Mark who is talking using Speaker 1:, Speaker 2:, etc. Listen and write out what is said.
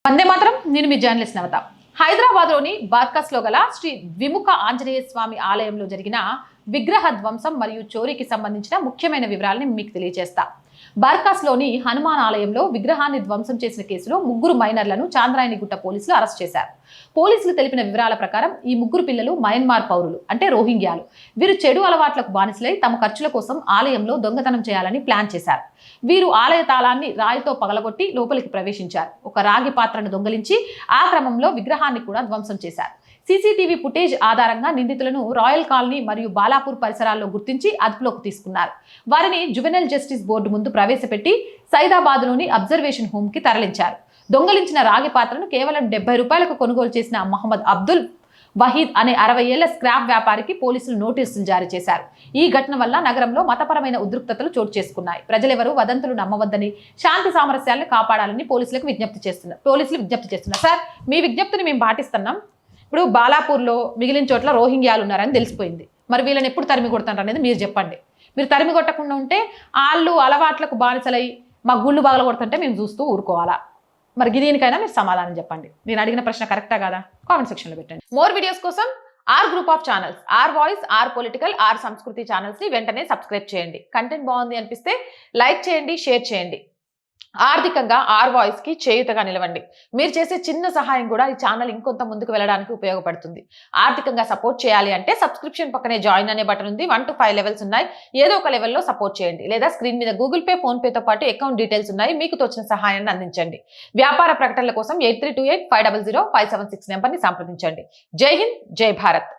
Speaker 1: వందే మాత్రం. నేను మీ జర్నలిస్ట్ నవత. హైదరాబాద్లోని బార్కస్లో గల శ్రీ విముఖ ఆంజనేయ స్వామి ఆలయంలో జరిగిన విగ్రహ ధ్వంసం మరియు చోరీకి సంబంధించిన ముఖ్యమైన వివరాలని మీకు తెలియజేస్తా. బార్కాస్లోని హనుమాన్ ఆలయంలో విగ్రహాన్ని ధ్వంసం చేసిన కేసులో 3 మైనర్లను చాంద్రాయణిగుట్ట పోలీసులు అరెస్ట్ చేశారు. పోలీసులు తెలిపిన వివరాల ప్రకారం ఈ 3 పిల్లలు మయన్మార్ పౌరులు, అంటే రోహింగ్యాలు. వీరు చెడు అలవాట్లకు బానిసలై తమ ఖర్చుల కోసం ఆలయంలో దొంగతనం చేయాలని ప్లాన్ చేశారు. వీరు ఆలయ తాళాన్ని రాయితో పగలగొట్టి లోపలికి ప్రవేశించారు. ఒక రాగి పాత్రను దొంగలించి ఆ క్రమంలో విగ్రహాన్ని కూడా ధ్వంసం చేశారు. సీసీటీవీ ఫుటేజ్ ఆధారంగా నిందితులను రాయల్ కాలనీ మరియు బాలాపూర్ పరిసరాల్లో గుర్తించి అదుపులోకి తీసుకున్నారు. వారిని జువెనైల్ జస్టిస్ బోర్డు ముందు ప్రవేశపెట్టి సైదాబాద్లోని అబ్జర్వేషన్ హోమ్ కి తరలించారు. దొంగలించిన రాగి పాత్రను కేవలం 70 రూపాయలకు కొనుగోలు చేసిన మహమ్మద్ అబ్దుల్ వహీద్ అనే 60 ఏళ్ల స్క్రాప్ వ్యాపారికి పోలీసులు నోటీసులు జారీ చేశారు. ఈ ఘటన వల్ల నగరంలో మతపరమైన ఉద్రిక్తతలు చోటు చేసుకున్నాయి. ప్రజలెవరూ వదంతులు నమ్మవద్దని, శాంతి సామరస్యాలను కాపాడాలని పోలీసులు విజ్ఞప్తి చేస్తున్నారు. సార్, మీ విజ్ఞప్తిని మేము పాటిస్తున్నాం. ఇప్పుడు బాలాపూర్లో మిగిలిన చోట్ల రోహింగ్యాలు ఉన్నారని తెలిసిపోయింది. మరి వీళ్ళని ఎప్పుడు తరిమి కొడతారు అనేది మీరు చెప్పండి. మీరు తరిమి కొట్టకుండా ఉంటే వాళ్ళు అలవాట్లకు బానిసలై మా గుళ్ళు బాగల కొడుతుంటే మేము చూస్తూ ఊరుకోవాలా? మరి దీనికైనా మీరు సమాధానం చెప్పండి. నేను అడిగిన ప్రశ్న కరెక్టా కాదా? కామెంట్ సెక్షన్లో పెట్టండి. మోర్ వీడియోస్ కోసం our group of channels, our voice, our political, our Samskriti channels ని వెంటనే సబ్స్క్రైబ్ చేయండి. కంటెంట్ బాగుంది అనిపిస్తే లైక్ చేయండి, షేర్ చేయండి. ఆర్థికంగా ఆర్ వాయిస్ కి చేయుతగా నిలవండి. మీరు చేసే చిన్న సహాయం కూడా ఈ ఛానల్ ఇంకొంత ముందుకు వెళ్ళడానికి ఉపయోగపడుతుంది. ఆర్థికంగా సపోర్ట్ చేయాలి అంటే సబ్స్క్రిప్షన్ పక్కనే జాయిన్ అనే బటన్ ఉంది. 1 to 5 లెవెల్స్ ఉన్నాయి. ఏదో ఒక లెవెల్లో సపోర్ట్ చేయండి. లేదా స్క్రీన్ మీద గూగుల్ పే, ఫోన్ పేతో పాటు అకౌంట్ డీటెయిల్స్ ఉన్నాయి. మీకు తోచిన సహాయాన్ని అందించండి. వ్యాపార ప్రకటనల కోసం 8328 500 576 నెంబర్ని సంప్రదించండి. జై హింద్, జై భారత్.